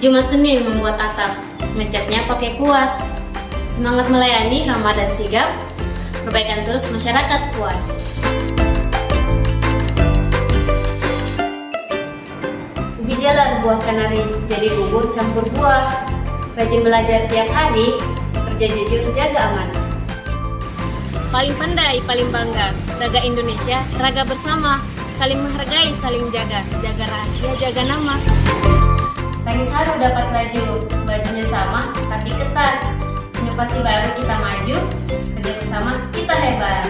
Jumat Senin membuat atap, ngecatnya pakai kuas. Semangat melayani, ramah dan sigap, perbaikan terus masyarakat puas. Ubi jalan buah kanari, jadi bubur campur buah. Rajin belajar tiap hari, kerja jujur jaga amanah. Paling pandai, paling bangga, raga Indonesia, raga bersama. Saling menghargai, saling jaga, jaga rahasia, jaga nama. Tangis haru dapat laju, bajunya sama tapi ketat. Inovasi baru kita maju, kerja bersama kita hebat.